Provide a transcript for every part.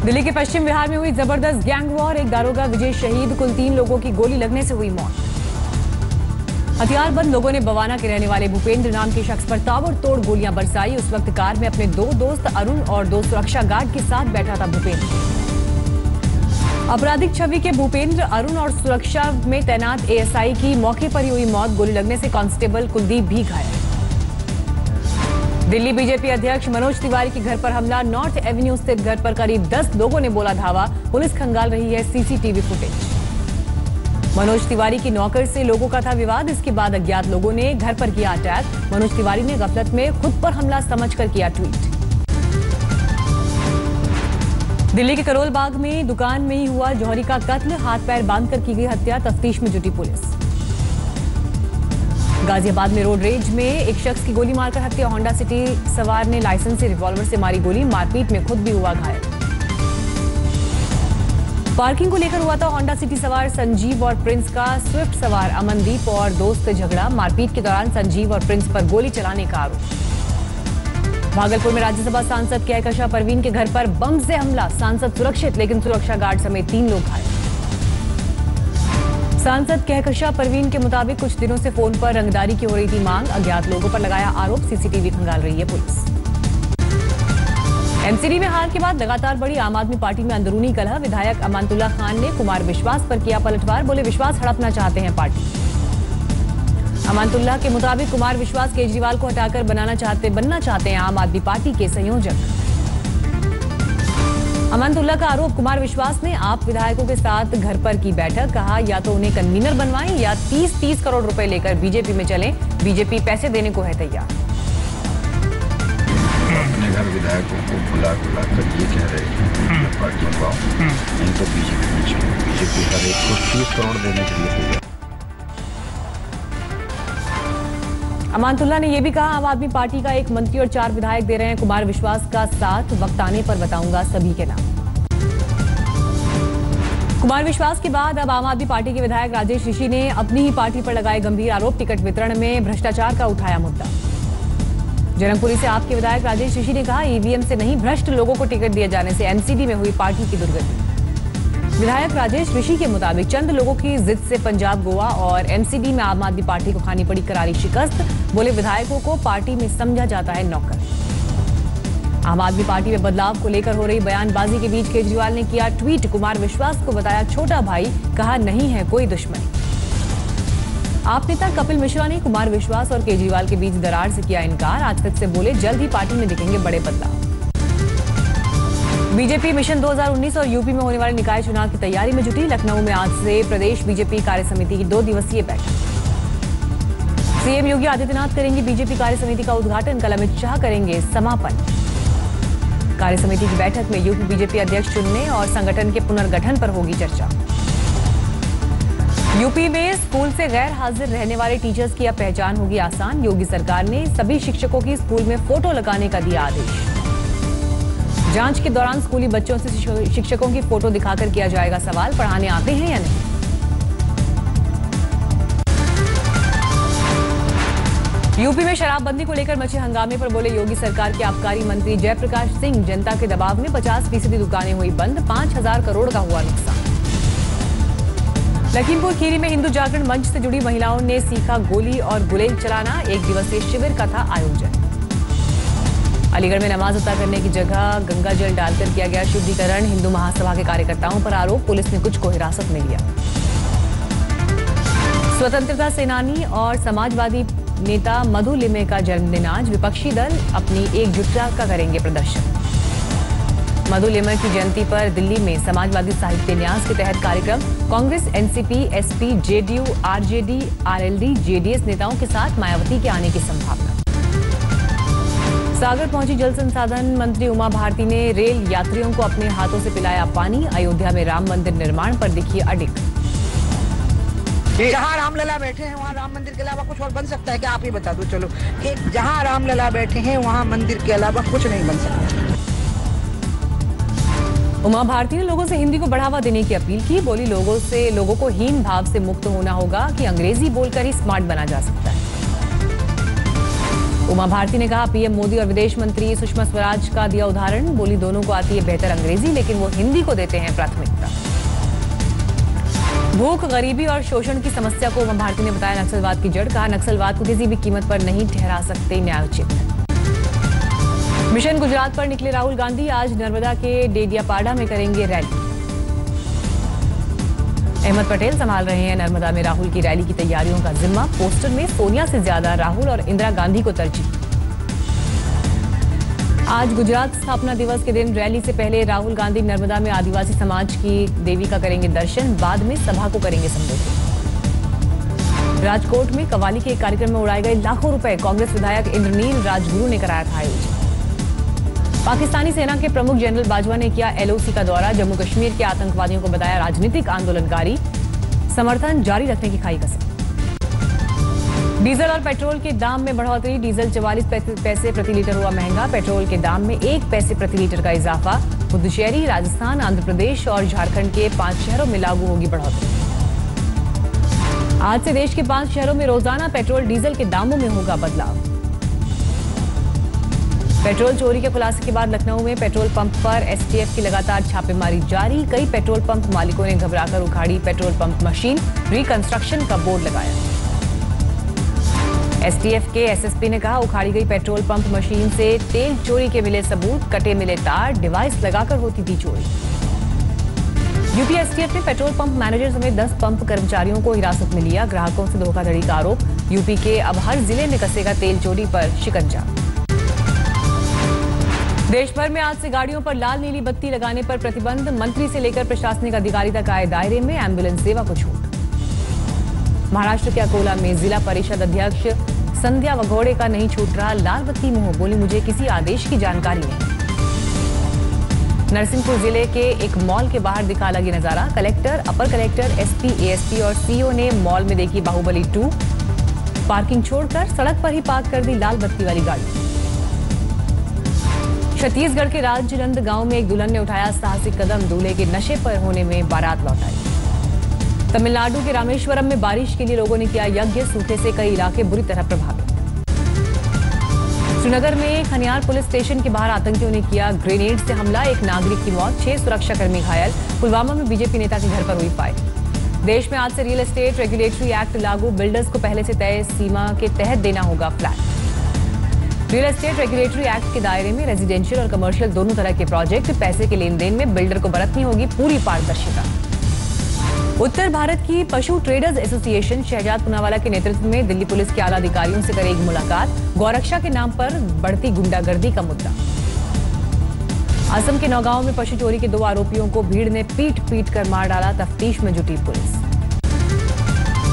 दिल्ली के पश्चिम बिहार में हुई जबरदस्त गैंग वॉर। एक दारोगा विजय शहीद, कुल 3 लोगों की गोली लगने से हुई मौत। हथियारबंद लोगों ने बवाना के रहने वाले भूपेंद्र नाम के शख्स पर ताबड़तोड़ गोलियां बरसाई। उस वक्त कार में अपने 2 दोस्त अरुण और 2 सुरक्षा गार्ड के साथ बैठा था भूपेंद्र। आपराधिक छवि के भूपेंद्र, अरुण और सुरक्षा में तैनात एएसआई की मौके पर ही हुई मौत। गोली लगने से कांस्टेबल कुलदीप भी घायल। दिल्ली बीजेपी अध्यक्ष मनोज तिवारी के घर पर हमला। नॉर्थ एवेन्यू स्थित घर पर करीब 10 लोगों ने बोला धावा। पुलिस खंगाल रही है सीसीटीवी फुटेज। मनोज तिवारी की नौकर से लोगों का था विवाद। इसके बाद अज्ञात लोगों ने घर पर किया अटैक। मनोज तिवारी ने गफलत में खुद पर हमला समझकर किया ट्वीट। दिल्ली के करोल बाग में दुकान में ही हुआ जौहरी का कत्ल। हाथ पैर बांधकर की गई हत्या। तफ्तीश में जुटी पुलिस। गाजियाबाद में रोड रेज में एक शख्स की गोली मारकर हत्या। होंडा सिटी सवार ने लाइसेंस से रिवॉल्वर से मारी गोली। मारपीट में खुद भी हुआ घायल। पार्किंग को लेकर हुआ था होंडा सिटी सवार संजीव और प्रिंस का स्विफ्ट सवार अमनदीप और दोस्त से झगड़ा। मारपीट के दौरान संजीव और प्रिंस पर गोली चलाने का आरोप। भागलपुर में राज्यसभा सांसद कहकशा परवीन के घर पर बम से हमला। सांसद सुरक्षित, लेकिन सुरक्षा गार्ड समेत 3 लोग घायल। सांसद कहकशा परवीन के मुताबिक कुछ दिनों से फोन पर रंगदारी की हो रही थी मांग। अज्ञात लोगों पर लगाया आरोप। सीसीटीवी खंगाल रही है पुलिस। एमसीडी में हार के बाद लगातार बढ़ी आम आदमी पार्टी में अंदरूनी कलह। विधायक अमानतुल्लाह खान ने कुमार विश्वास पर किया पलटवार। बोले विश्वास हड़पना चाहते हैं पार्टी। अमानतुल्लाह के मुताबिक कुमार विश्वास केजरीवाल को हटाकर बनना चाहते हैं आम आदमी पार्टी के संयोजक। अमानतुल्लाह का आरोप, कुमार विश्वास ने आप विधायकों के साथ घर पर की बैठक। कहा या तो उन्हें कन्वीनर बनवाएं या 30-30 करोड़ रुपए लेकर बीजेपी में चलें। बीजेपी पैसे देने को है तैयार। अपने घर विधायकों को बुला कर ये कह रहे हैं पार्टी बनवाओ, नहीं तो बीजेपी में चलो। बीजेपी हर एक को 30 करोड़ देने के लिए तैयार। अमानतुल्लाह ने यह भी कहा आम आदमी पार्टी का 1 मंत्री और 4 विधायक दे रहे हैं कुमार विश्वास का साथ। वक्त आने पर बताऊंगा सभी के नाम। कुमार विश्वास के बाद अब आम आदमी पार्टी के विधायक राजेश ऋषि ने अपनी ही पार्टी पर लगाए गंभीर आरोप। टिकट वितरण में भ्रष्टाचार का उठाया मुद्दा। जनकपुरी से आपके विधायक राजेश ऋषि ने कहा ईवीएम से नहीं, भ्रष्ट लोगों को टिकट दिए जाने से एमसीडी में हुई पार्टी की दुर्गति। विधायक राजेश ऋषि के मुताबिक चंद लोगों की जिद से पंजाब, गोवा और एमसीडी में आम आदमी पार्टी को खानी पड़ी करारी शिकस्त। बोले विधायकों को पार्टी में समझा जाता है नौकर। आम आदमी पार्टी में बदलाव को लेकर हो रही बयानबाजी के बीच केजरीवाल ने किया ट्वीट। कुमार विश्वास को बताया छोटा भाई, कहा नहीं है कोई दुश्मनी। आप नेता कपिल मिश्रा ने कुमार विश्वास और केजरीवाल के बीच दरार से किया इनकार। आज तक से बोले जल्द ही पार्टी में दिखेंगे बड़े बदलाव। बीजेपी मिशन 2019 और यूपी में होने वाले निकाय चुनाव की तैयारी में जुटी। लखनऊ में आज से प्रदेश बीजेपी कार्यसमिति की 2 दिवसीय बैठक। सीएम योगी आदित्यनाथ करेंगे बीजेपी कार्यसमिति का उद्घाटन। कल अमित शाह करेंगे समापन। कार्यसमिति की बैठक में यूपी बीजेपी अध्यक्ष चुनने और संगठन के पुनर्गठन पर होगी चर्चा। यूपी में स्कूल से गैर हाजिर रहने वाले टीचर्स की अब पहचान होगी आसान। योगी सरकार ने सभी शिक्षकों की स्कूल में फोटो लगाने का दिया आदेश। जांच के दौरान स्कूली बच्चों से शिक्षकों की फोटो दिखाकर किया जाएगा सवाल, पढ़ाने आते हैं या नहीं। यूपी में शराबबंदी को लेकर मचे हंगामे पर बोले योगी सरकार के आबकारी मंत्री जयप्रकाश सिंह। जनता के दबाव में 50% दुकानें हुई बंद। 5000 करोड़ का हुआ नुकसान। लखीमपुर खीरी में हिंदू जागरण मंच से जुड़ी महिलाओं ने सीखा गोली और गुलेल चलाना। 1 दिवसीय शिविर का था आयोजन। अलीगढ़ में नमाज अता करने की जगह गंगा जल डालकर किया गया शुद्धिकरण। हिंदू महासभा के कार्यकर्ताओं पर आरोप। पुलिस ने कुछ को हिरासत में लिया। स्वतंत्रता सेनानी और समाजवादी नेता मधु लिमे का जन्मदिन आज। विपक्षी दल अपनी एकजुटता का करेंगे प्रदर्शन। मधु लिमे की जयंती पर दिल्ली में समाजवादी साहित्य न्यास के तहत कार्यक्रम। Congress, NCP, SP, JDU, RJD, RLD, JDS नेताओं के साथ मायावती के आने की संभावना। सागर पहुंची जल संसाधन मंत्री उमा भारती ने रेल यात्रियों को अपने हाथों से पिलाया पानी। अयोध्या में राम मंदिर निर्माण पर दिखी अडिग। जहाँ रामलला बैठे हैं वहाँ राम मंदिर के अलावा कुछ और बन सकता है क्या? आप ही बता दो चलो कि जहाँ रामलला बैठे हैं वहाँ मंदिर के अलावा कुछ नहीं बन सकता। उमा भारती ने लोगों से हिंदी को बढ़ावा देने की अपील की। बोली लोगों को हीन भाव से मुक्त होना होगा कि अंग्रेजी बोलकर ही स्मार्ट बना जा सकता है। उमा भारती ने कहा, पीएम मोदी और विदेश मंत्री सुषमा स्वराज का दिया उदाहरण। बोली, दोनों को आती है बेहतर अंग्रेजी, लेकिन वो हिंदी को देते हैं प्राथमिकता। भूख, गरीबी और शोषण की समस्या को उमा भारती ने बताया नक्सलवाद की जड़। कहा, नक्सलवाद को किसी भी कीमत पर नहीं ठहरा सकते न्यायोचित। मिशन गुजरात पर निकले राहुल गांधी आज नर्मदा के डेडियापाड़ा में करेंगे रैली। अहमद पटेल संभाल रहे हैं नर्मदा में राहुल की रैली की तैयारियों का जिम्मा। पोस्टर में सोनिया से ज्यादा राहुल और इंदिरा गांधी को तरजीह। आज गुजरात स्थापना दिवस के दिन रैली से पहले राहुल गांधी नर्मदा में आदिवासी समाज की देवी का करेंगे दर्शन। बाद में सभा को करेंगे संबोधित। राजकोट में कव्वाली के एक कार्यक्रम में उड़ाए गए लाखों रुपए। कांग्रेस विधायक इंद्रनील राजगुरु ने कराया था आयोजन। पाकिस्तानी सेना के प्रमुख जनरल बाजवा ने किया एलओसी का दौरा। जम्मू कश्मीर के आतंकवादियों को बताया राजनीतिक आंदोलनकारी। समर्थन जारी रखने की खाई कसम। डीजल और पेट्रोल के दाम में बढ़ोतरी। डीजल 44 पैसे प्रति लीटर हुआ महंगा। पेट्रोल के दाम में 1 पैसे प्रति लीटर का इजाफा। पुदुचेरी, राजस्थान, आंध्र प्रदेश और झारखंड के 5 शहरों में लागू होगी बढ़ोतरी। आज से देश के 5 शहरों में रोजाना पेट्रोल डीजल के दामों में होगा बदलाव। पेट्रोल चोरी के खुलासे के बाद लखनऊ में पेट्रोल पंप पर एसटीएफ की लगातार छापेमारी जारी। कई पेट्रोल पंप मालिकों ने घबराकर उखाड़ी पेट्रोल पंप मशीन। रिकंस्ट्रक्शन का बोर्ड लगाया। एसटीएफ के एसएसपी ने कहा, उखाड़ी गई पेट्रोल पंप मशीन से तेल चोरी के मिले सबूत, कटे मिले तार, डिवाइस लगाकर होती थी चोरी। यूपी एसटीएफ ने पेट्रोल पंप मैनेजर समेत 10 पंप कर्मचारियों को हिरासत में लिया। ग्राहकों से धोखाधड़ी का आरोप। यूपी के अब हर जिले में कसेगा तेल चोरी पर शिकंजा। देश भर में आज से गाड़ियों पर लाल नीली बत्ती लगाने पर प्रतिबंध। मंत्री से लेकर प्रशासनिक अधिकारी तक आए दायरे में। एम्बुलेंस सेवा को छूट। महाराष्ट्र के अकोला में जिला परिषद अध्यक्ष संध्या वघोड़े का नहीं छूट रहा लाल बत्ती मुंह। बोली, मुझे किसी आदेश की जानकारी नहीं। नरसिंहपुर जिले के एक मॉल के बाहर दिखा अलग ही नजारा। कलेक्टर, अपर कलेक्टर, एसपी, एएसपी और सीओ ने मॉल में देखी बाहुबली 2। पार्किंग छोड़कर सड़क पर ही पार्क कर दी लाल बत्ती वाली गाड़ी। छत्तीसगढ़ के राजनंद गांव में एक दुल्हन ने उठाया साहसिक कदम। दूल्हे के नशे पर होने में बारात लौटाई। तमिलनाडु के रामेश्वरम में बारिश के लिए लोगों ने किया यज्ञ। सूखे से कई इलाके बुरी तरह प्रभावित। श्रीनगर में खनियार पुलिस स्टेशन के बाहर आतंकियों ने किया ग्रेनेड से हमला। एक नागरिक की मौत, 6 सुरक्षाकर्मी घायल। पुलवामा में बीजेपी नेता के घर पर हुई फायरिंग। देश में आज से रियल एस्टेट रेगुलेटरी एक्ट लागू। बिल्डर्स को पहले से तय सीमा के तहत देना होगा flat. Real estate regulatory act के दायरे में रेजिडेंशियल और कमर्शियल दोनों तरह के प्रोजेक्ट। पैसे के लेन देन में बिल्डर को बरतनी होगी पूरी पारदर्शिता। उत्तर भारत की पशु ट्रेडर्स एसोसिएशन शहजाद पूनावाला के नेतृत्व में दिल्ली पुलिस के आला अधिकारियों से करेगी मुलाकात। गौरक्षा के नाम पर बढ़ती गुंडागर्दी का मुद्दा। असम के नौगांव में पशु चोरी के 2 आरोपियों को भीड़ ने पीट कर मार डाला। तफ्तीश में जुटी पुलिस।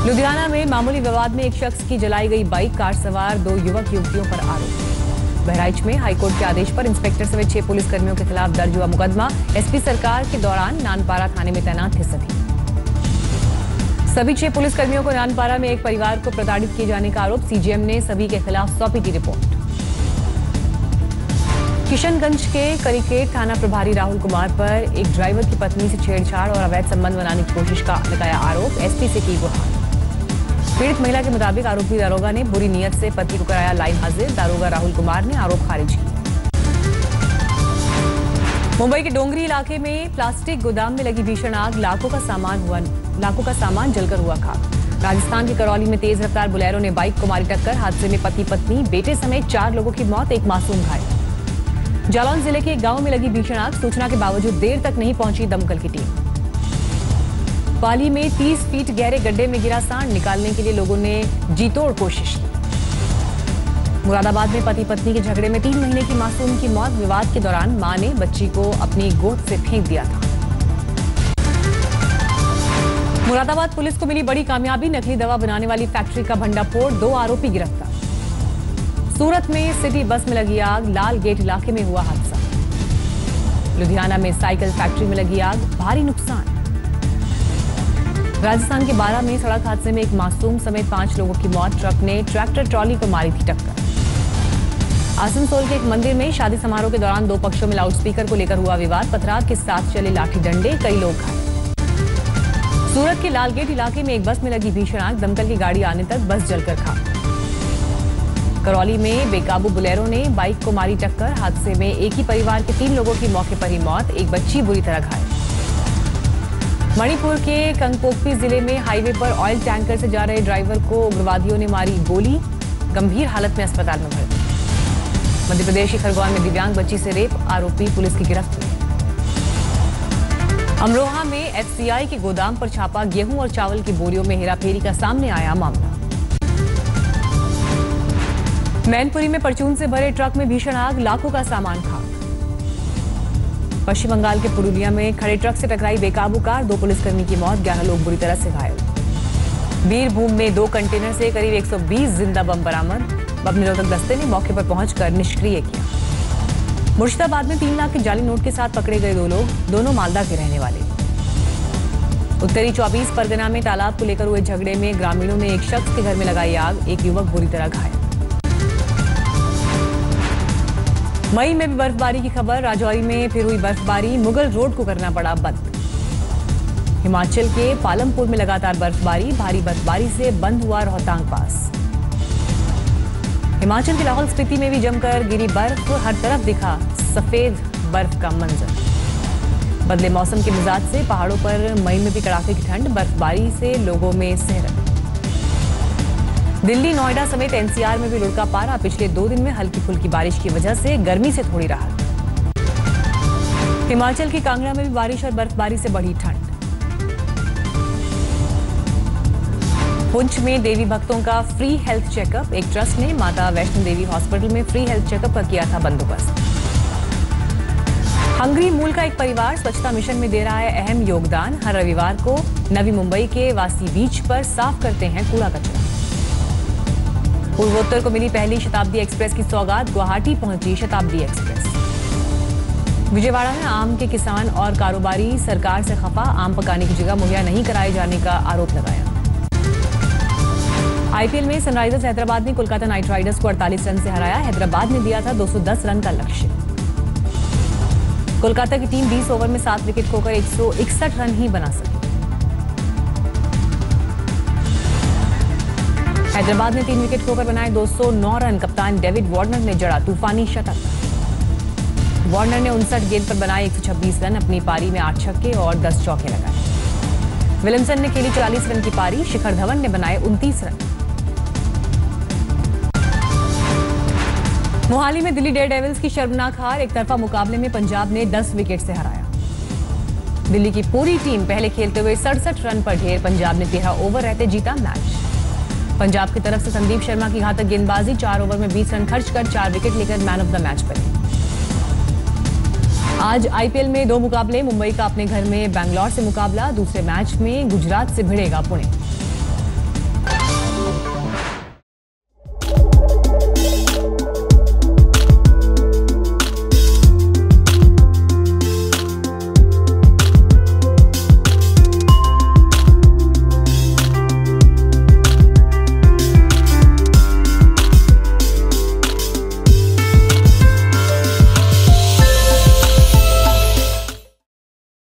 लुधियाना में मामूली विवाद में एक शख्स की जलाई गई बाइक। कार सवार 2 युवक युवतियों पर आरोप। बहराइच में हाईकोर्ट के आदेश पर इंस्पेक्टर समेत 6 पुलिसकर्मियों के खिलाफ दर्ज हुआ मुकदमा। एसपी सरकार के दौरान नानपारा थाने में तैनात थे सभी 6 पुलिसकर्मियों को नानपारा में एक परिवार को प्रताड़ित किए जाने का आरोप। सीजीएम ने सभी के खिलाफ सौंपी थी रिपोर्ट। किशनगंज के करिकेट थाना प्रभारी राहुल कुमार पर एक ड्राइवर की पत्नी से छेड़छाड़ और अवैध संबंध बनाने की कोशिश का लगाया आरोप। एसपी से की गुहार। पीड़ित महिला के मुताबिक आरोपी दारोगा ने बुरी नीयत से पति को कराया लाइन हाजिर। दारोगा राहुल कुमार ने आरोप खारिज किया। मुंबई के डोंगरी इलाके में प्लास्टिक गोदाम में लगी भीषण आग। लाखों का सामान जलकर हुआ खाक। राजस्थान के करौली में तेज रफ्तार बुलेरो ने बाइक को मारी टक्कर। हादसे में पति पत्नी बेटे समेत 4 लोगों की मौत, एक मासूम घायल। जालौन जिले के एक गांव में लगी भीषण आग। सूचना के बावजूद देर तक नहीं पहुंची दमकल की टीम। पाली में 30 फीट गहरे गड्ढे में गिरा सांड। निकालने के लिए लोगों ने जीतोड़ कोशिश की। मुरादाबाद में पति पत्नी के झगड़े में 3 महीने की मासूम की मौत। विवाद के दौरान मां ने बच्ची को अपनी गोद से फेंक दिया था। मुरादाबाद पुलिस को मिली बड़ी कामयाबी। नकली दवा बनाने वाली फैक्ट्री का भंडाफोड़, 2 आरोपी गिरफ्तार। सूरत में सिटी बस में लगी आग। लाल गेट इलाके में हुआ हादसा। लुधियाना में साइकिल फैक्ट्री में लगी आग, भारी नुकसान। राजस्थान के 12 में सड़क हादसे में एक मासूम समेत 5 लोगों की मौत। ट्रक ने ट्रैक्टर ट्रॉली को मारी थी टक्कर। आसनसोल के एक मंदिर में शादी समारोह के दौरान 2 पक्षों में लाउडस्पीकर को लेकर हुआ विवाद। पथराव के साथ चले लाठी डंडे, कई लोग घायल। सूरत के लालगेट इलाके में एक बस में लगी भीषण आग। दमकल की गाड़ी आने तक बस जलकर खाक। करौली में बेकाबू बुलेरो ने बाइक को मारी टक्कर। हादसे में एक ही परिवार के 3 लोगों की मौके पर ही मौत, एक बच्ची बुरी तरह घायल। मणिपुर के कंगपोकपी जिले में हाईवे पर ऑयल टैंकर से जा रहे ड्राइवर को उग्रवादियों ने मारी गोली, गंभीर हालत में अस्पताल में भर्ती। मध्य प्रदेश के खरगोन में दिव्यांग बच्ची से रेप, आरोपी पुलिस की गिरफ्त में। अमरोहा में एफसीआई के गोदाम पर छापा, गेहूं और चावल की बोरियों में हेराफेरी का सामने आया मामला। मैनपुरी में परचून से भरे ट्रक में भीषण आग, लाखों का सामान खाक। पश्चिम बंगाल के पुरुलिया में खड़े ट्रक से टकराई बेकाबू कार, 2 पुलिसकर्मी की मौत, 11 लोग बुरी तरह से घायल। बीरभूम में 2 कंटेनर से करीब 120 जिंदा बम बरामद, बम निरोधक दस्ते ने मौके पर पहुंचकर निष्क्रिय किया। मुर्शिदाबाद में 3 लाख के जाली नोट के साथ पकड़े गए 2 लोग, दोनों मालदा के रहने वाले। उत्तरी 24 परगना में तालाब को लेकर हुए झगड़े में ग्रामीणों ने एक शख्स के घर में लगाई आग, एक युवक बुरी तरह घायल। मई में भी बर्फबारी की खबर, राजौरी में फिर हुई बर्फबारी, मुगल रोड को करना पड़ा बंद। हिमाचल के पालमपुर में लगातार बर्फबारी, भारी बर्फबारी से बंद हुआ रोहतांग पास। हिमाचल के लाहौल स्पीति में भी जमकर गिरी बर्फ, हर तरफ दिखा सफेद बर्फ का मंजर। बदले मौसम के मिजाज से पहाड़ों पर मई में भी कड़ाके की ठंड, बर्फबारी से लोगों में सेहरत। दिल्ली, नोएडा समेत एनसीआर में भी लुढ़का पारा, पिछले 2 दिन में हल्की फुल्की बारिश की वजह से गर्मी से थोड़ी राहत। हिमाचल के कांगड़ा में भी बारिश और बर्फबारी से बढ़ी ठंड। पुंछ में देवी भक्तों का फ्री हेल्थ चेकअप, एक ट्रस्ट ने माता वैष्णो देवी हॉस्पिटल में फ्री हेल्थ चेकअप का किया था बंदोबस्त। हंगरी मूल का एक परिवार स्वच्छता मिशन में दे रहा है अहम योगदान, हर रविवार को नवी मुंबई के वासी बीच पर साफ करते हैं कूड़ा कचरा। पूर्वोत्तर को मिली पहली शताब्दी एक्सप्रेस की सौगात, गुवाहाटी पहुंची शताब्दी एक्सप्रेस। विजयवाड़ा में आम के किसान और कारोबारी सरकार से खफा, आम पकाने की जगह मुहैया नहीं कराए जाने का आरोप लगाया। आईपीएल में सनराइजर्स हैदराबाद ने कोलकाता नाइट राइडर्स को 48 रन से हराया, हैदराबाद ने दिया था 210 रन का लक्ष्य। कोलकाता की टीम 20 ओवर में 7 विकेट खोकर 161 रन ही बना सकी। हैदराबाद ने 3 विकेट खोकर बनाए 209 रन, कप्तान डेविड वार्नर ने जड़ा तूफानी शतक। वार्नर ने 59 गेंद पर बनाए 126 रन, अपनी पारी में 8 छक्के और 10 चौके लगाए। विलियमसन ने खेली 44 रन की पारी, शिखर धवन ने बनाए 29 रन। मोहाली में दिल्ली डेयरडेविल्स की शर्मनाक हार, एक तरफा मुकाबले में पंजाब ने 10 विकेट से हराया। दिल्ली की पूरी टीम पहले खेलते हुए 67 रन पर ढेर, पंजाब ने 13 ओवर रहते जीता मैच। पंजाब की तरफ से संदीप शर्मा की घातक गेंदबाजी, 4 ओवर में 20 रन खर्च कर 4 विकेट लेकर मैन ऑफ द मैच बने। आज आईपीएल में 2 मुकाबले, मुंबई का अपने घर में बैंगलोर से मुकाबला, दूसरे मैच में गुजरात से भिड़ेगा पुणे।